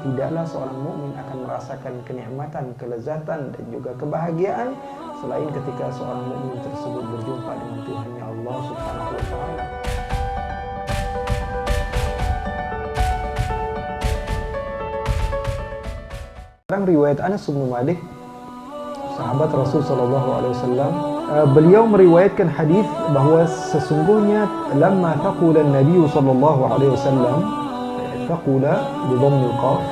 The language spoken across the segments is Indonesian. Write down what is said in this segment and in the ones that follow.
tidaklah seorang mukmin akan merasakan kenikmatan, kelezatan dan juga kebahagiaan selain ketika seorang mukmin tersebut berjumpa dengan Tuhannya Allah Subhanahu wa taala. Dalam riwayat Anas bin Malik, sahabat Rasul sallallahu alaihi wasallam, beliau meriwayatkan hadis bahwa sesungguhnya lamma taqula Nabi sallallahu alaihi wasallam, taqula bi dhammil qaf,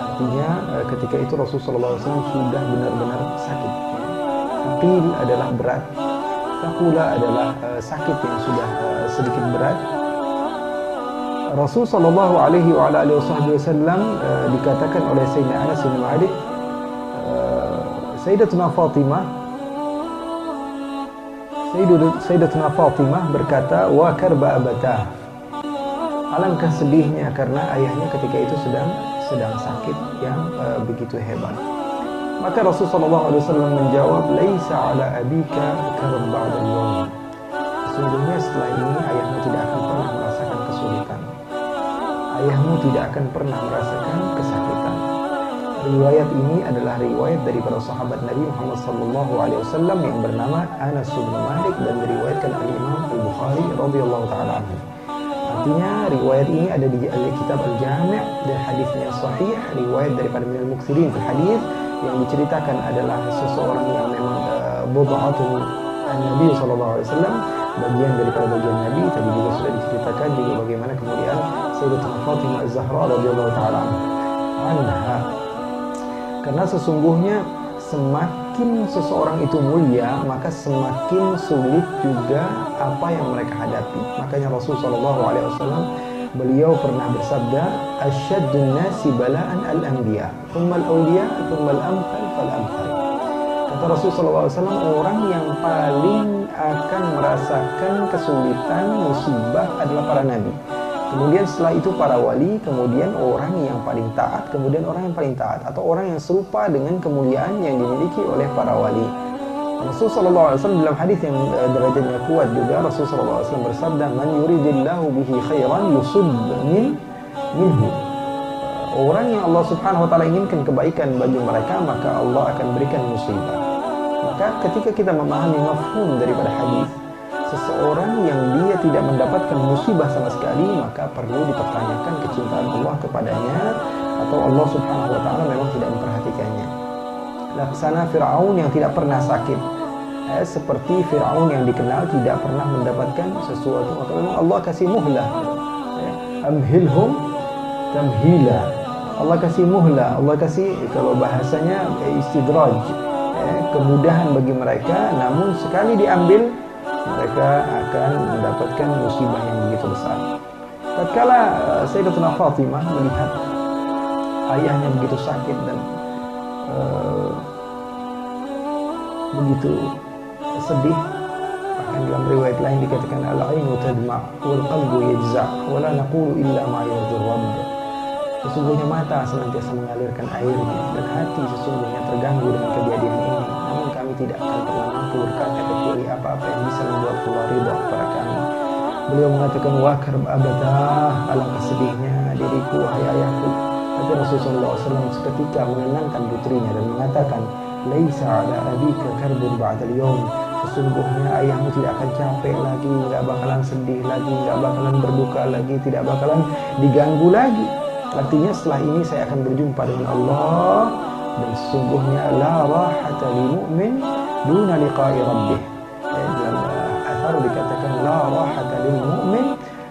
artinya ketika itu Rasul sallallahu alaihi wasallam sudah benar-benar sakit. Taqil adalah berat, taqula adalah sakit yang sudah sedikit berat. Rasul sallallahu alaihi wasallam dikatakan oleh Sayyidina Anas bin Malik, Sayyidatuna Fatimah berkata, wa karba abatah, alangkah sedihnya karena ayahnya ketika itu sedang sakit yang begitu hebat. Maka Rasul sallallahu alaihi wasallam menjawab, laisa ala abika karb ba'da al-yawm, sesungguhnya setelah ini ayahmu tidak akan pernah merasakan kesulitan, ayahmu tidak akan pernah merasakan kesakitan. Riwayat ini adalah riwayat dari para sahabat Nabi Muhammad sallallahu alaihi wasallam yang bernama Anas bin Malik dan diriwayatkan oleh Imam Al-Bukhari radhiyallahu taala anhu. Artinya riwayat ini ada di kitab Al-Jami' dan hadisnya sahih, riwayat daripada minal muksirin fil hadis, yang diceritakan adalah seseorang yang memang bud'atun Nabi sallallahu alaihi wasallam, bagian daripada bagian Nabi. Tadi juga sudah diceritakan juga bagaimana kemudian Sayyidatuna Fatimah Az-Zahra radhiyallahu taala anha. Karena sesungguhnya semakin seseorang itu mulia, maka semakin sulit juga apa yang mereka hadapi. Makanya Rasul sallallahu alaihi wasallam beliau pernah bersabda, asyaddun nasi bala'an al-anbiya, thumma al-awliya, thumma al-amthal fal-amthal. Kata Rasul sallallahu alaihi wasallam, orang yang paling akan merasakan kesulitan, musibah adalah para nabi. Kemudian setelah itu para wali, kemudian orang yang paling taat, kemudian orang yang paling taat, atau orang yang serupa dengan kemuliaan yang dimiliki oleh para wali. Rasul sallallahu alaihi wasallam dalam hadis yang derajatnya kuat juga, Rasul sallallahu alaihi wasallam bersabda, man yuridillahu bihi khairan yusib minhu. Orang yang Allah Subhanahu wa taala inginkan kebaikan bagi mereka, maka Allah akan berikan musibah. Maka ketika kita memahami mafhum daripada hadis, seseorang yang dia tidak mendapatkan musibah sama sekali, maka perlu dipertanyakan kecintaan Allah kepadanya, atau Allah Subhanahu wa taala memang tidak memperhatikannya. Laksana Fir'aun yang tidak pernah sakit, seperti Fir'aun yang dikenal tidak pernah mendapatkan sesuatu, maka memang Allah kasih muhlah, amhilhum tamhila, Allah kasih muhlah, Allah kasih, kalau bahasanya istidraj, kemudahan bagi mereka, namun sekali diambil mereka akan mendapatkan musibah yang begitu besar. Tatkala Sayyidatuna Fatimah melihat ayahnya begitu sakit dan begitu sedih, bahkan dalam riwayat lain dikatakan al-ainu tadma' wal qalbu yajza' wa la naqulu illa ma yurdi rabb. Sesungguhnya mata senantiasa mengalirkan airnya dan hati sesungguhnya terganggu dengan kejadian ini, namun kami tidak akan pernah mampu berkata kecuali apa-apa yang bisa membuat Allah ridha kepada kami. Beliau mengatakan, wa karb abatah, alangkah sedihnya diriku, wahai ayahku. Tapi Rasulullah SAW seketika menenangkan putrinya dan mengatakan, laisa ala abika karbun ba'dal yawm, sesungguhnya ayahmu tidak akan capek lagi, tidak bakalan sedih lagi, tidak bakalan berduka lagi, tidak bakalan diganggu lagi. Artinya setelah ini saya akan berjumpa dengan Allah, dan sesungguhnya la rahata lil mu'min duna liqa'i rabbih. Dalam athar dikatakan la rahata lil mu'min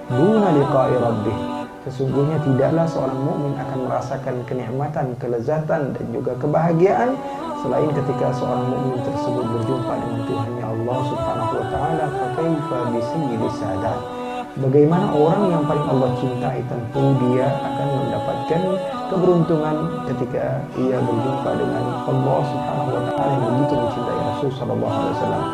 duna liqa'i rabbih. Sesungguhnya tidaklah seorang mukmin akan merasakan kenikmatan, kelezatan dan juga kebahagiaan selain ketika seorang mukmin tersebut berjumpa dengan Tuhannya Allah Subhanahu wa taala. Fa kaifa bi sayyidis sadat. Bagaimana orang yang paling Allah cintai, tentu dia akan mendapatkan keberuntungan ketika ia berjumpa dengan Allah Subhanahu wa taala yang begitu mencintai Rasul sallallahu alaihi wasallam.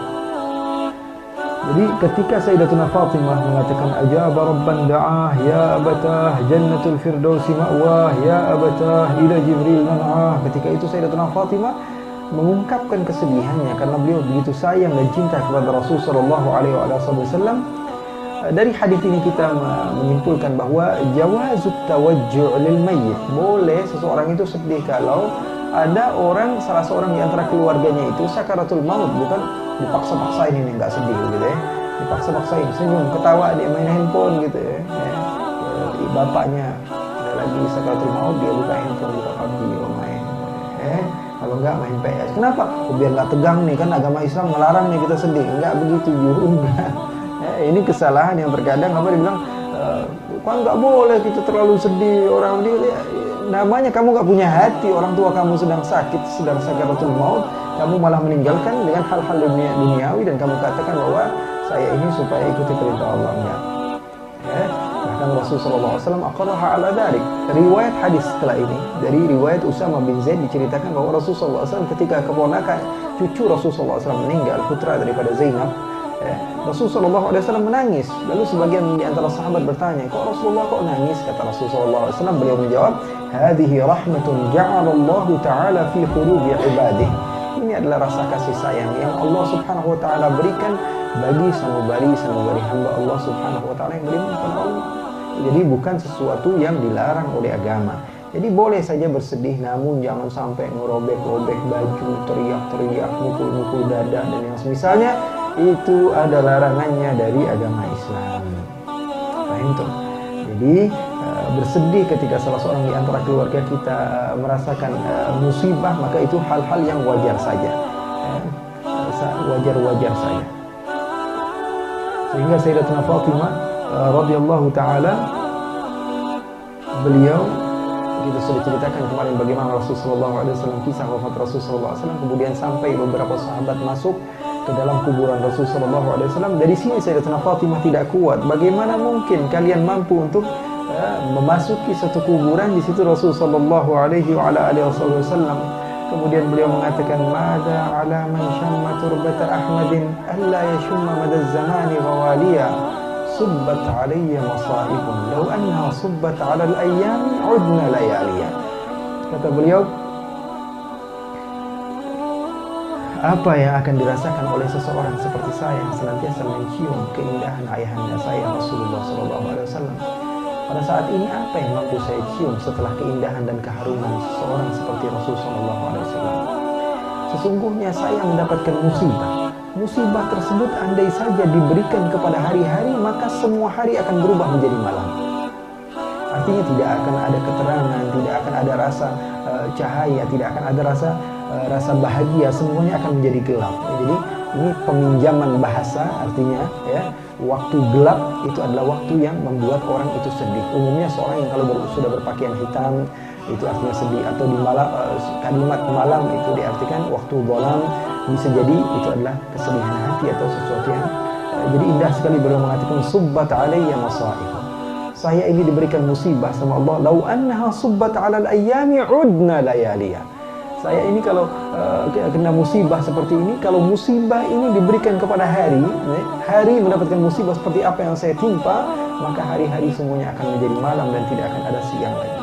Jadi ketika Sayyidatuna Fatimah mengatakan ajaba rabban da'ah ya abatah jannatul firdausi ma'wah ya abatah ila jibril man'ah, ketika itu Sayyidatuna Fatimah mengungkapkan kesedihannya karena beliau begitu sayang dan cinta kepada Rasul sallallahu alaihi wasallam. dari hadis ini kita menyimpulkan bahwa jawazut tawajju' lil mayyit, boleh seseorang itu sedih kalau ada salah seorang di antara keluarganya itu sakaratul maut, bukan dipaksa-paksain ini nggak sedih gitu ya, dipaksa-paksain senyum, ketawa, dia main handphone gitu ya. Bapaknya lagi sakaratul maut, dia buka handphone, buka PUBG, main. Kalau enggak main PS. Kenapa? Biar nggak tegang nih, kan agama Islam melarang nih kita sedih. Enggak begitu juga. Ini kesalahan yang terkadang dibilang, kan nggak boleh kita terlalu sedih, orang dia. Namanya kamu nggak punya hati, orang tua kamu sedang sakit, sedang sakaratul maut, kamu malah meninggalkan dengan hal-hal duniawi dan kamu katakan bahwa saya ini supaya ikuti perintah Allah. Bahkan Rasulullah SAW aqarraha ala dzalik. Riwayat hadis setelah ini dari riwayat Usama bin Zaid diceritakan bahwa Rasulullah SAW ketika keponakan cucu Rasulullah SAW meninggal, putra daripada Zainab, Rasulullah SAW menangis. Lalu sebagian di antara sahabat bertanya, kok Rasulullah kok nangis? Kata Rasulullah SAW, beliau menjawab, hadhihi rahmatun ja'alallahu ta'ala fi qulubi ibadihi. Ini adalah rasa kasih sayang yang Allah Subhanahu wa taala berikan bagi sanubari hamba Allah Subhanahu wa taala yang beriman kepada Allah. Jadi bukan sesuatu yang dilarang oleh agama. Jadi boleh saja bersedih, namun jangan sampai ngerobek-robek baju, teriak-teriak, mukul-mukul dada dan yang semisalnya. Itu ada larangannya dari agama Islam. Paham tuh? Jadi bersedih ketika salah seorang di antara keluarga kita merasakan musibah, maka itu hal-hal yang wajar saja, wajar-wajar saja. Sehingga Sayyidatuna Fatimah radhiyallahu taala, beliau, kita sudah ceritakan kemarin bagaimana Rasulullah SAW, kisah wafat Rasulullah SAW, kemudian sampai beberapa sahabat masuk ke dalam kuburan Rasulullah SAW. Dari sini Sayyidatuna Fatimah tidak kuat. Bagaimana mungkin kalian mampu untuk memasuki satu kuburan, di situ Rasulullah SAW. Kemudian beliau mengatakan, mada ala man syamma turbata Ahmadin alla yashumma madaz zamani ghawaliya subbat alayya masaibun law anha subbat ala al-ayyami udna layaliya. Kata beliau, apa yang akan dirasakan oleh seseorang seperti saya yang senantiasa mencium keindahan ayahanda saya Rasulullah SAW. Pada saat ini apa yang mampu saya cium setelah keindahan dan keharuman seseorang seperti Rasulullah SAW? Sesungguhnya saya mendapatkan musibah. Musibah tersebut andai saja diberikan kepada hari-hari, maka semua hari akan berubah menjadi malam. Artinya tidak akan ada keterangan, tidak akan ada rasa cahaya, tidak akan ada rasa bahagia, semuanya akan menjadi gelap. Jadi ini peminjaman bahasa, artinya ya, waktu gelap itu adalah waktu yang membuat orang itu sedih. Umumnya seorang yang kalau sudah berpakaian hitam itu artinya sedih, atau di malam, kalimat malam itu diartikan waktu bolam, bisa jadi itu adalah kesedihan hati atau sesuatu yang jadi indah sekali. Beliau mengatakan, subbat alayya masaib, saya ini diberikan musibah sama Allah, lau annaha subbat alal ayyami udna layaliya. Saya ini kalau kena musibah seperti ini, kalau musibah ini diberikan kepada hari mendapatkan musibah seperti apa yang saya timpa, maka hari-hari semuanya akan menjadi malam dan tidak akan ada siang lagi.